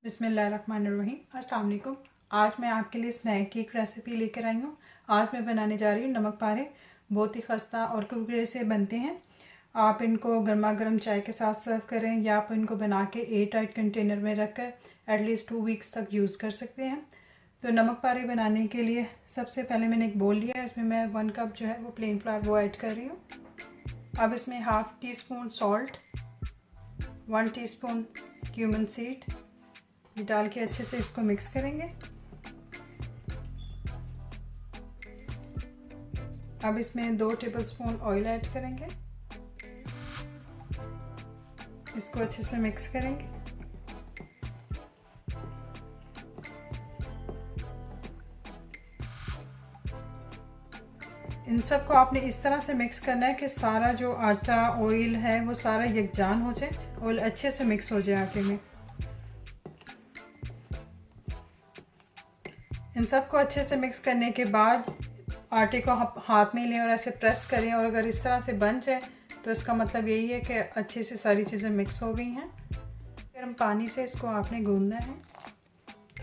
बिस्मिल्लाहिर्रहमानिर्रहीम। अस्सलाम वालेकुम। आज मैं आपके लिए स्नैक की एक रेसिपी लेकर आई हूँ। आज मैं बनाने जा रही हूँ नमक पारे। बहुत ही खस्ता और कुरकुरे से बनते हैं। आप इनको गर्मा गर्म चाय के साथ सर्व करें या आप इनको बना के एयर टाइट कंटेनर में रखकर एटलीस्ट 2 वीक्स तक यूज़ कर सकते हैं। तो नमक पारे बनाने के लिए सबसे पहले मैंने एक बोल लिया है। इसमें मैं 1 कप जो है वो प्लेन फ्लावर वो ऐड कर रही हूँ। अब इसमें ½ teaspoon salt, 1 teaspoon cumin seed ये डाल के अच्छे से इसको मिक्स करेंगे। अब इसमें 2 टेबलस्पून ऑयल ऐड करेंगे। इसको अच्छे से मिक्स करेंगे। इन सब को आपने इस तरह से मिक्स करना है कि सारा जो आटा ऑयल है वो सारा यकजान हो जाए, ऑयल अच्छे से मिक्स हो जाए आटे में। इन सब को अच्छे से मिक्स करने के बाद आटे को हाथ में लें और ऐसे प्रेस करें, और अगर इस तरह से बन जाए तो इसका मतलब यही है कि अच्छे से सारी चीज़ें मिक्स हो गई हैं। गर्म पानी से इसको आपने गूंदना है।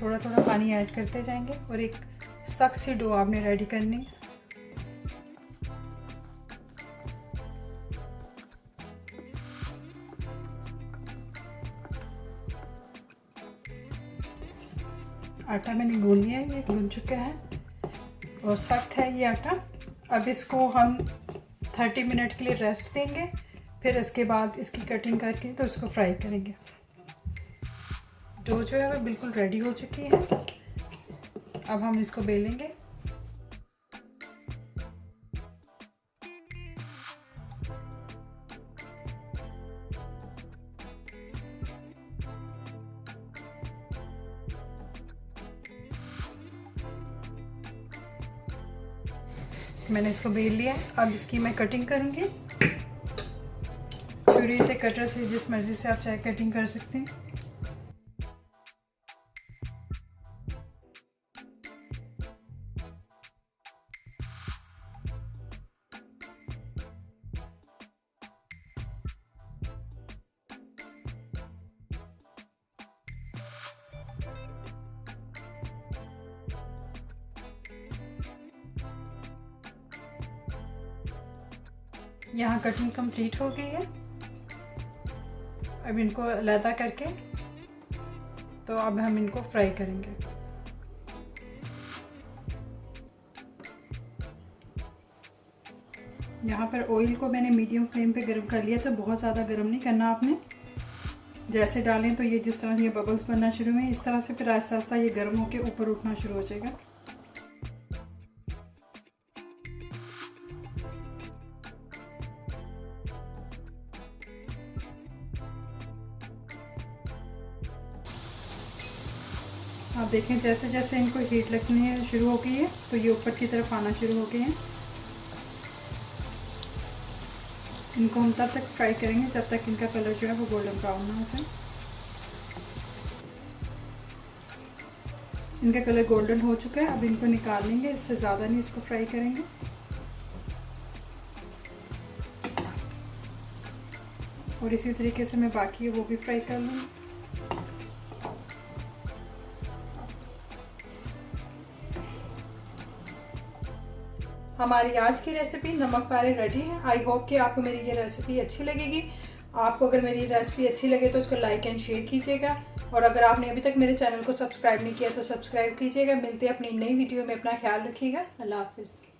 थोड़ा थोड़ा पानी ऐड करते जाएंगे और एक सख्त सी डो आपने रेडी करनी है। आटा मैंने गूंद लिया है, ये गूंद चुका है और सख्त है ये आटा। अब इसको हम 30 मिनट के लिए रेस्ट देंगे, फिर इसके बाद इसकी कटिंग करके तो इसको फ्राई करेंगे। डो जो है वो बिल्कुल रेडी हो चुकी है। अब हम इसको बेलेंगे। मैंने इसको बेल लिया है। अब इसकी मैं कटिंग करूँगी। छुरी से, कटर से, जिस मर्ज़ी से आप चाहे कटिंग कर सकते हैं। यहाँ कटिंग कंप्लीट हो गई है। अब इनको अलहदा करके तो अब हम इनको फ्राई करेंगे। यहाँ पर ऑयल को मैंने मीडियम फ्लेम पे गर्म कर लिया था। बहुत ज़्यादा गर्म नहीं करना आपने। जैसे डालें तो ये जिस तरह से ये बबल्स बनना शुरू हुए, इस तरह से फिर आहिस्ता आहिस्ता ये गर्म होकर ऊपर उठना शुरू हो जाएगा। आप देखें जैसे जैसे इनको हीट लगनी शुरू हो गई है तो ये ऊपर की तरफ आना शुरू हो गए हैं। इनको हम तब तक फ्राई करेंगे जब तक इनका कलर जो है वो गोल्डन ब्राउन ना हो जाए। इनका कलर गोल्डन हो चुका है। अब इनको निकाल लेंगे, इससे ज़्यादा नहीं इसको फ्राई करेंगे। और इसी तरीके से मैं बाकी है वो भी फ्राई कर लूँगी। हमारी आज की रेसिपी नमक पारे रेडी है। आई होप कि आपको मेरी ये रेसिपी अच्छी लगेगी। आपको अगर मेरी रेसिपी अच्छी लगे तो उसको लाइक एंड शेयर कीजिएगा, और अगर आपने अभी तक मेरे चैनल को सब्सक्राइब नहीं किया तो सब्सक्राइब कीजिएगा। मिलते हैं अपनी नई वीडियो में। अपना ख्याल रखिएगा। अल्लाह हाफिज़।